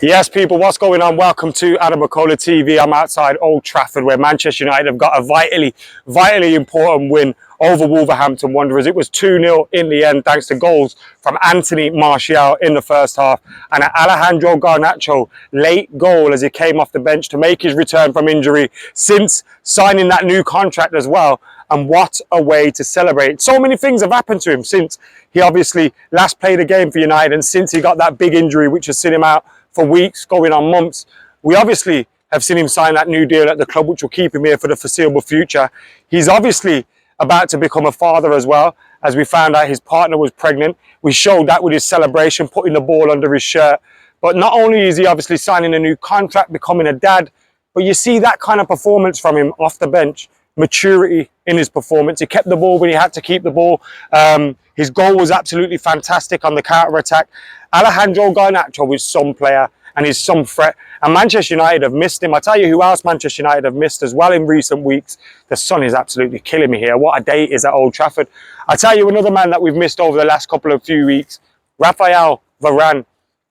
Yes, people, what's going on? Welcome to AdamMcKola TV. I'm outside Old Trafford where Manchester United have got a vitally important win over Wolverhampton Wanderers. It was 2-0 in the end thanks to goals from Anthony Martial in the first half and an Alejandro Garnacho late goal as he came off the bench to make his return from injury since signing that new contract as well. And what a way to celebrate. So many things have happened to him since he obviously last played a game for United and since he got that big injury which has seen him out for weeks, going on months. We obviously have seen him sign that new deal at the club, which will keep him here for the foreseeable future. He's obviously about to become a father as well, as we found out his partner was pregnant. We showed that with his celebration, putting the ball under his shirt. But not only is he obviously signing a new contract, becoming a dad, but you see that kind of performance from him off the bench, maturity in his performance. He kept the ball when he had to keep the ball. His goal was absolutely fantastic on the counter-attack. Alejandro Garnacho is some player and he's some threat. And Manchester United have missed him. I tell you who else Manchester United have missed as well in recent weeks. The sun is absolutely killing me here. What a day it is at Old Trafford. I tell you another man that we've missed over the last few weeks, Raphael Varane.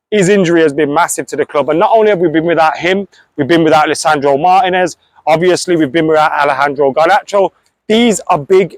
His injury has been massive to the club. And not only have we been without him, we've been without Lisandro Martinez. Obviously, we've been without Alejandro Garnacho. These are big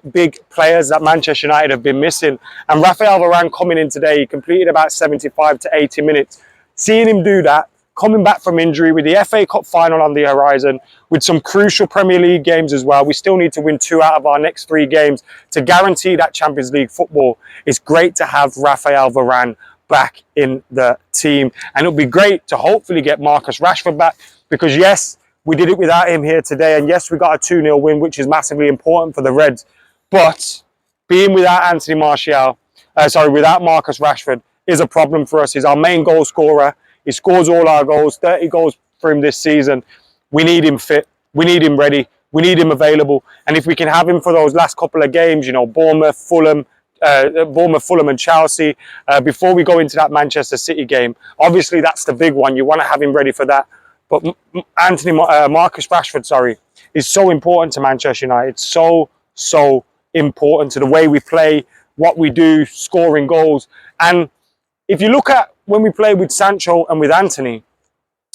players that Manchester United have been missing. And Raphael Varane coming in today, he completed about 75 to 80 minutes. Seeing him do that, coming back from injury with the FA Cup final on the horizon, with some crucial Premier League games as well. We still need to win 2 out of our next 3 games to guarantee that Champions League football. It's great to have Raphael Varane back in the team. And it'll be great to hopefully get Marcus Rashford back because, yes, we did it without him here today. And yes, we got a 2-0 win, which is massively important for the Reds. But being without without Marcus Rashford is a problem for us. He's our main goal scorer. He scores all our goals, 30 goals for him this season. We need him fit. We need him ready. We need him available. And if we can have him for those last couple of games, you know, Bournemouth, Fulham and Chelsea, before we go into that Manchester City game, obviously that's the big one. You want to have him ready for that. But Marcus Rashford, is so important to Manchester United. So important to the way we play, what we do, scoring goals. And if you look at when we play with Sancho and with Anthony,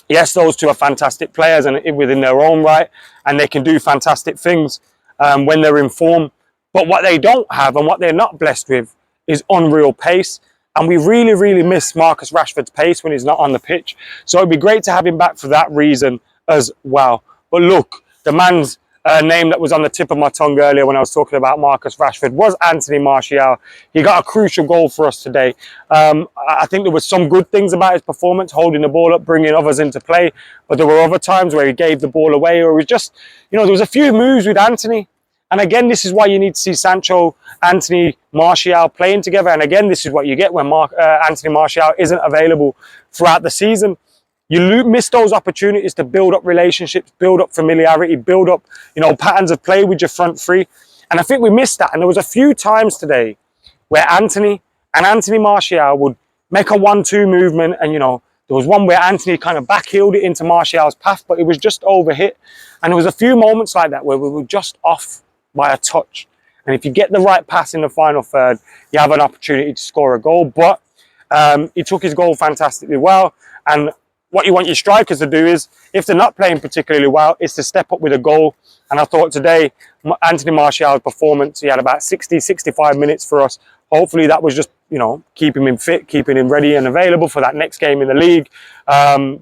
yes, those two are fantastic players and within their own right, and they can do fantastic things when they're in form. But what they don't have and what they're not blessed with is unreal pace. And we really miss Marcus Rashford's pace when he's not on the pitch. So it'd be great to have him back for that reason as well. But look, the man's name that was on the tip of my tongue earlier when I was talking about Marcus Rashford was Anthony Martial. He got a crucial goal for us today. I think there were some good things about his performance, holding the ball up, bringing others into play. But there were other times where he gave the ball away, or it was just, you know, there was a few moves with Anthony. And again, this is why you need to see Sancho, Anthony, Martial playing together. And again, this is what you get when Anthony Martial isn't available throughout the season. You miss those opportunities to build up relationships, build up familiarity, build up, you know, patterns of play with your front three. And I think we missed that. And there was a few times today where Anthony and Anthony Martial would make a 1-2 movement. And, you know, there was one where Anthony kind of backheeled it into Martial's path, but it was just overhit. And there was a few moments like that where we were just off by a touch. And if you get the right pass in the final third, you have an opportunity to score a goal. But he took his goal fantastically well. And what you want your strikers to do is, if they're not playing particularly well, is to step up with a goal. And I thought today, Anthony Martial's performance, he had about 65 minutes for us. Hopefully that was just, you know, keeping him fit, keeping him ready and available for that next game in the league,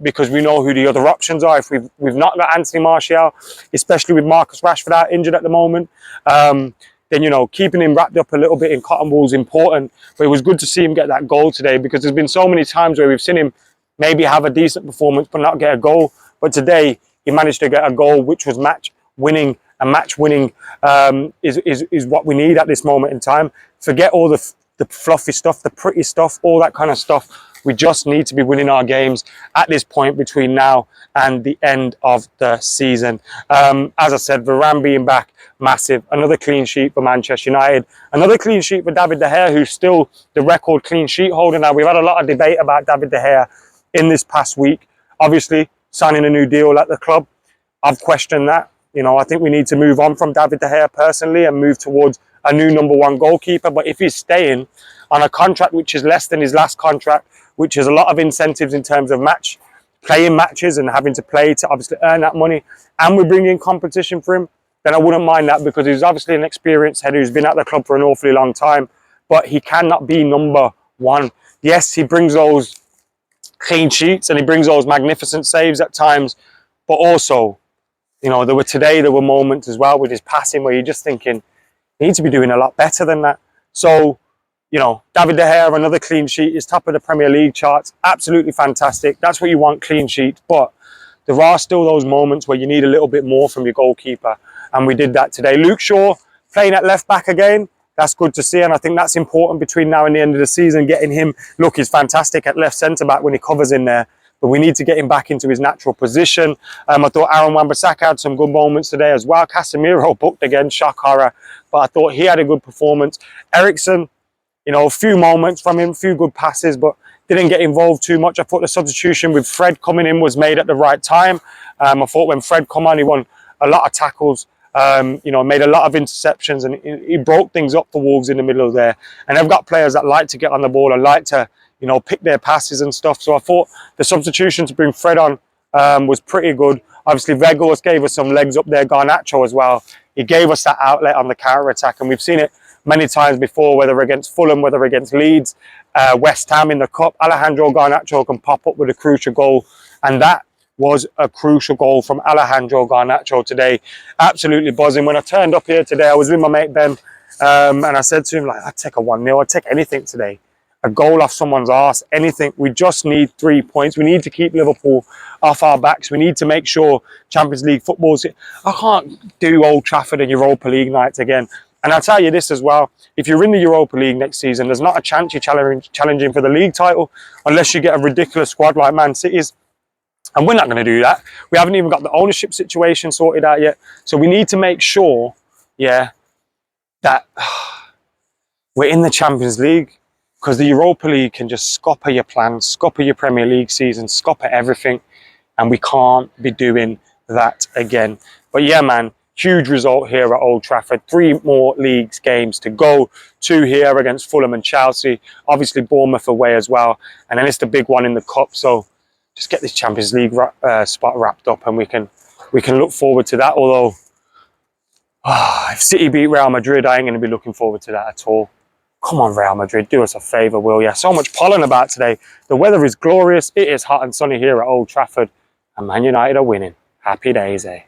because we know who the other options are. If we've not got Anthony Martial, especially with Marcus Rashford out injured at the moment, then, you know, keeping him wrapped up a little bit in cotton wool is important. But it was good to see him get that goal today, because there's been so many times where we've seen him maybe have a decent performance but not get a goal. But today he managed to get a goal which was match winning. And match winning is what we need at this moment in time. Forget all the fluffy stuff, the pretty stuff, all that kind of stuff. We just need to be winning our games at this point between now and the end of the season. As I said, Varane being back, massive. Another clean sheet for Manchester United. Another clean sheet for David De Gea, who's still the record clean sheet holder now. We've had a lot of debate about David De Gea in this past week. Obviously, signing a new deal at the club, I've questioned that. You know, I think we need to move on from David De Gea personally and move towards a new #1 goalkeeper. But if he's staying on a contract which is less than his last contract, which is a lot of incentives in terms of match playing matches and having to play to obviously earn that money, and we bring in competition for him, then I wouldn't mind that, because he's obviously an experienced head who's been at the club for an awfully long time, but he cannot be number one. Yes, he brings those clean sheets and he brings those magnificent saves at times, but also, you know, there were moments as well with his passing where you're just thinking, he needs to be doing a lot better than that. So, you know, David De Gea, another clean sheet, is top of the Premier League charts. Absolutely fantastic. That's what you want, clean sheets. But there are still those moments where you need a little bit more from your goalkeeper. And we did that today. Luke Shaw playing at left back again. That's good to see. And I think that's important between now and the end of the season, getting him. Look, he's fantastic at left centre back when he covers in there. But we need to get him back into his natural position. I thought Aaron Wan-Bissaka had some good moments today as well. Casemiro booked again, shock horror. But I thought he had a good performance. Eriksen, you know, a few moments from him, a few good passes, but didn't get involved too much. I thought the substitution with Fred coming in was made at the right time. I thought when Fred come on, he won a lot of tackles, you know, made a lot of interceptions, and he broke things up for Wolves in the middle there. And they've got players that like to get on the ball and like to, you know, pick their passes and stuff. So I thought the substitution to bring Fred on was pretty good. Obviously, Weghorst gave us some legs up there. Garnacho as well. He gave us that outlet on the counter-attack, and we've seen it many times before, whether against Fulham, whether against Leeds, West Ham in the Cup. Alejandro Garnacho can pop up with a crucial goal, and that was a crucial goal from Alejandro Garnacho today. Absolutely buzzing. When I turned up here today, I was with my mate Ben, and I said to him, like, I'd take a 1-0, I'd take anything today. A goal off someone's arse, anything. We just need 3 points. We need to keep Liverpool off our backs. We need to make sure Champions League football's... I can't do Old Trafford and Europa League nights again. And I'll tell you this as well, if you're in the Europa League next season, there's not a chance you're challenging for the league title unless you get a ridiculous squad like Man City's. And we're not going to do that. We haven't even got the ownership situation sorted out yet. So we need to make sure, yeah, that we're in the Champions League, because the Europa League can just scupper your plans, scupper your Premier League season, scupper everything. And we can't be doing that again. But yeah, man, huge result here at Old Trafford. 3 more leagues games to go. 2 here against Fulham and Chelsea. Obviously Bournemouth away as well. And then it's the big one in the Cup. So just get this Champions League spot wrapped up, and we can look forward to that. Although, if City beat Real Madrid, I ain't going to be looking forward to that at all. Come on, Real Madrid, do us a favour, will ya? So much pollen about today. The weather is glorious. It is hot and sunny here at Old Trafford. And Man United are winning. Happy days, eh?